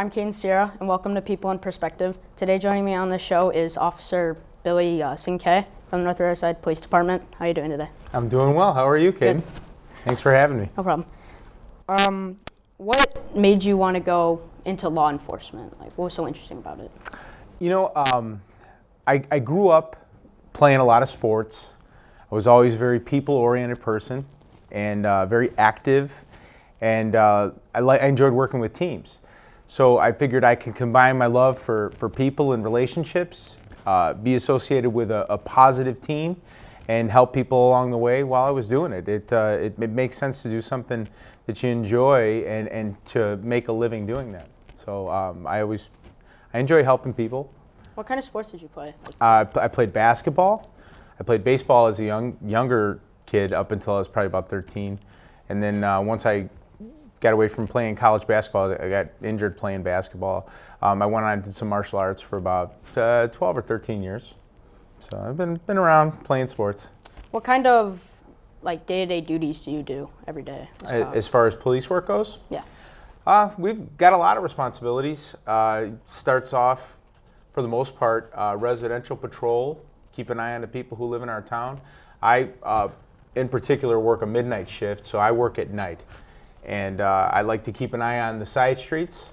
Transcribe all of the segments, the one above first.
I'm Caden Sierra, and welcome to People in Perspective. Today joining me on the show is Officer Cinkay from the North Riverside Police Department. How are you doing today? I'm doing well. How are you, Caden? Good. Thanks for having me. No problem. What made you want to go into law enforcement? Like, what was so interesting about it? You know, I grew up playing a lot of sports. I was always a very people-oriented person and very active, and I enjoyed working with teams. So I figured I could combine my love for people and relationships, be associated with a positive team, and help people along the way while I was doing it. It makes sense to do something that you enjoy and to make a living doing that. So I enjoy helping people. What kind of sports did you play? I played basketball. I played baseball as a younger kid up until I was probably about 13. And then once I got away from playing college basketball, I got injured playing basketball. I went on and did some martial arts for about 12 or 13 years. So I've been around playing sports. What kind of day-to-day duties do you do every day? As far as police work goes? Yeah. We've got a lot of responsibilities. Starts off, for the most part, residential patrol, keep an eye on the people who live in our town. I, in particular, work a midnight shift, so I work at night. And I like to keep an eye on the side streets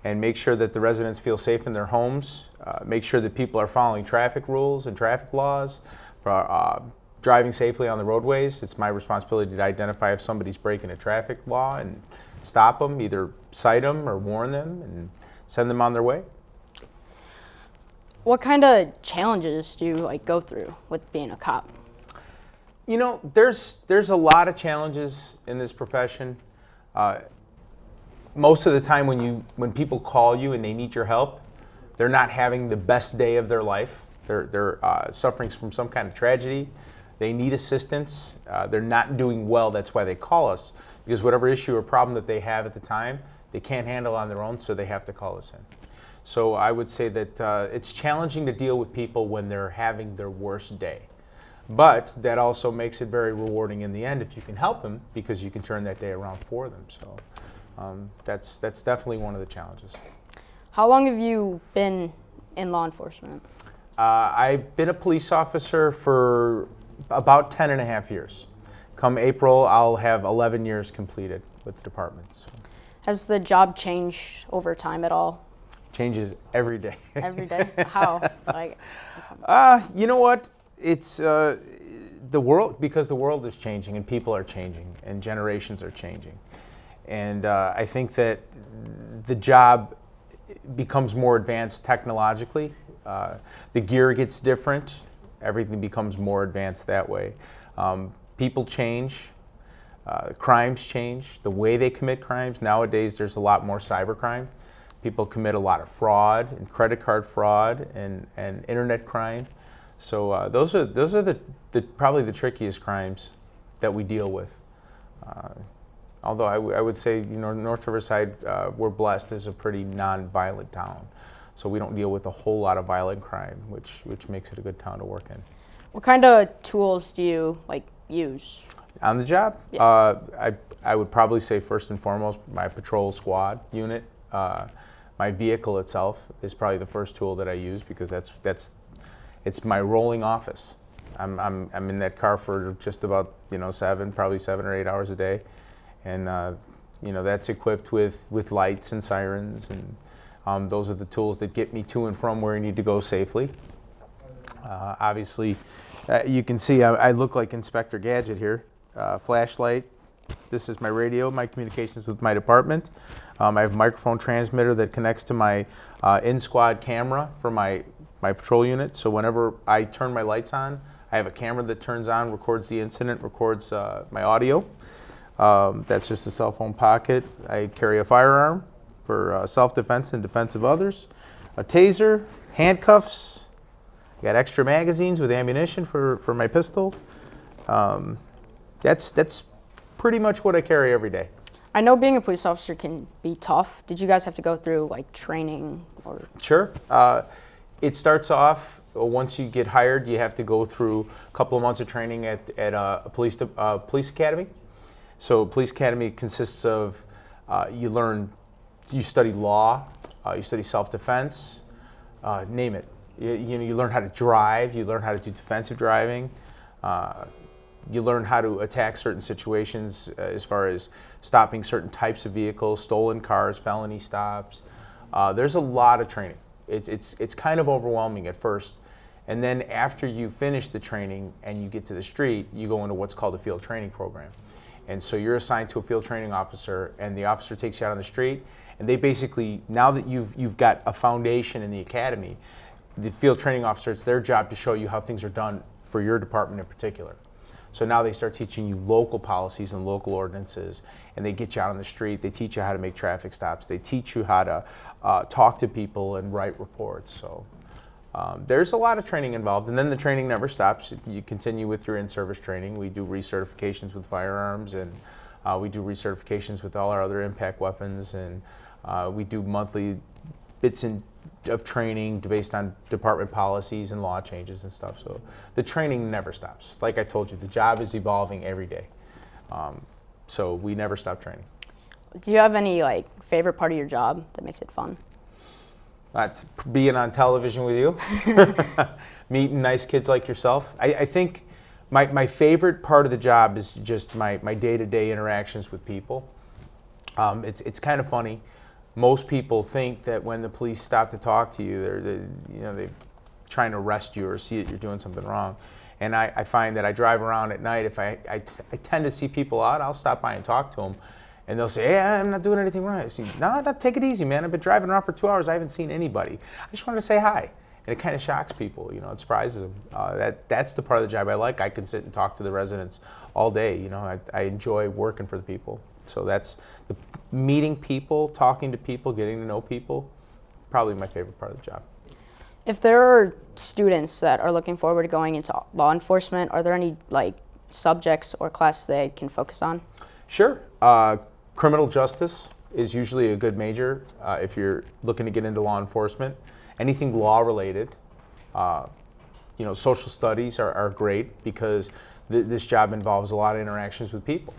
and make sure that the residents feel safe in their homes, make sure that people are following traffic rules and traffic laws, for driving safely on the roadways. It's my responsibility to identify if somebody's breaking a traffic law and stop them, either cite them or warn them and send them on their way. What kind of challenges do you go through with being a cop? You know, there's a lot of challenges in this profession. Most of the time when people call you and they need your help, they're not having the best day of their life. They're suffering from some kind of tragedy. They need assistance. They're not doing well. That's why they call us, because whatever issue or problem that they have at the time, they can't handle on their own, so they have to call us in. So I would say that it's challenging to deal with people when they're having their worst day. But that also makes it very rewarding in the end if you can help them, because you can turn that day around for them. So that's definitely one of the challenges. How long have you been in law enforcement? I've been a police officer for about 10 and a half years. Come April, I'll have 11 years completed with the department. So. Has the job changed over time at all? Changes every day. Every day? How? You know what? It's the world, because the world is changing and people are changing and generations are changing. And I think that the job becomes more advanced technologically. The gear gets different. Everything becomes more advanced that way. People change. Crimes change. The way they commit crimes. Nowadays, there's a lot more cybercrime. People commit a lot of fraud and credit card fraud and internet crime. So those are probably the trickiest crimes that we deal with. Although I would say, you know, North Riverside, we're blessed as a pretty non-violent town. So we don't deal with a whole lot of violent crime, which makes it a good town to work in. What kind of tools do you use? On the job? Yeah. I would probably say first and foremost my patrol squad unit. My vehicle itself is probably the first tool that I use, because it's my rolling office. I'm in that car for just about probably 7 or 8 hours a day, and that's equipped with lights and sirens, and those are the tools that get me to and from where I need to go safely. Obviously, you can see I look like Inspector Gadget here. Flashlight. This is my radio, my communications with my department. I have a microphone transmitter that connects to my in-squad camera for my patrol unit. So whenever I turn my lights on, I have a camera that turns on, records the incident, records my audio. That's just a cell phone pocket. I carry a firearm for self-defense and defense of others. A taser, handcuffs. I got extra magazines with ammunition for my pistol. That's pretty much what I carry every day. I know being a police officer can be tough. Did you guys have to go through training or? Sure. It starts off, once you get hired, you have to go through a couple of months of training at a police academy. So police academy consists of you study law, you study self-defense, name it. You learn how to drive, you learn how to do defensive driving, you learn how to attack certain situations as far as stopping certain types of vehicles, stolen cars, felony stops. There's a lot of training. It's kind of overwhelming at first. And then after you finish the training and you get to the street, you go into what's called a field training program. And so you're assigned to a field training officer, and the officer takes you out on the street, and they basically, now that you've got a foundation in the academy, the field training officer, it's their job to show you how things are done for your department in particular. So now they start teaching you local policies and local ordinances, and they get you out on the street, they teach you how to make traffic stops, they teach you how to talk to people and write reports. So there's a lot of training involved, and then the training never stops. You continue with your in-service training. We do recertifications with firearms, and we do recertifications with all our other impact weapons, and we do monthly bits of training based on department policies and law changes and stuff. So the training never stops. Like I told you, the job is evolving every day. So we never stop training. Do you have any favorite part of your job that makes it fun? Being on television with you, meeting nice kids like yourself. I think my favorite part of the job is just my day-to-day interactions with people. It's kind of funny. Most people think that when the police stop to talk to you, they're trying to arrest you or see that you're doing something wrong. And I find that I drive around at night. If I tend to see people out, I'll stop by and talk to them. And they'll say, hey, I'm not doing anything wrong. I say, no, take it easy, man. I've been driving around for 2 hours. I haven't seen anybody. I just wanted to say hi. And it kind of shocks people. It surprises them. That's the part of the job I like. I can sit and talk to the residents all day. I enjoy working for the people. So that's meeting people, talking to people, getting to know people, probably my favorite part of the job. If there are students that are looking forward to going into law enforcement, are there any subjects or classes they can focus on? Sure. Criminal justice is usually a good major if you're looking to get into law enforcement. Anything law related. Social studies are great because this job involves a lot of interactions with people.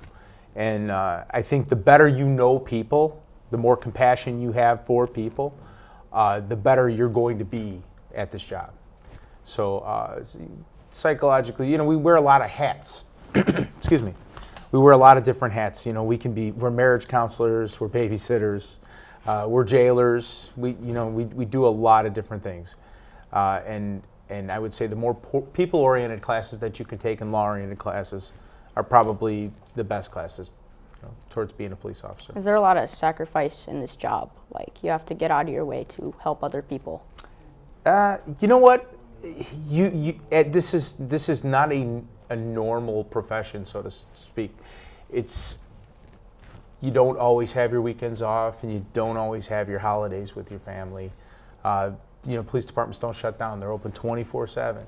And I think the better you know people, the more compassion you have for people, the better you're going to be at this job. So psychologically, we wear a lot of hats. Excuse me. We wear a lot of different hats. We're marriage counselors, we're babysitters, we're jailers. We do a lot of different things. And I would say the more people-oriented classes that you can take and law-oriented classes are probably the best classes towards being a police officer. Is there a lot of sacrifice in this job? You have to get out of your way to help other people? You know what? This is not a normal profession, so to speak. You don't always have your weekends off, and you don't always have your holidays with your family. Police departments don't shut down; they're open 24/7.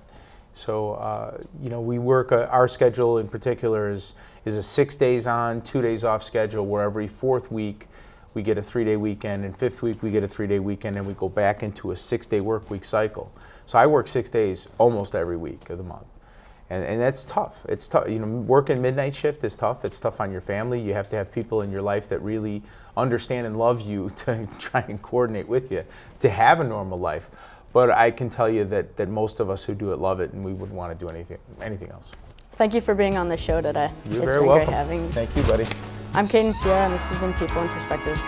So we work. Our schedule in particular is a 6 days on, 2 days off schedule, where every fourth week we get a 3-day weekend, and fifth week we get a 3-day weekend, and we go back into a 6-day work week cycle. So I work 6 days almost every week of the month. And that's tough. It's tough. Working midnight shift is tough. It's tough on your family. You have to have people in your life that really understand and love you to try and coordinate with you to have a normal life. But I can tell you that most of us who do it love it, and we wouldn't want to do anything else. Thank you for being on the show today. You're very welcome. It's been great having you. Thank you, buddy. I'm Caden, and this has been People in Perspective.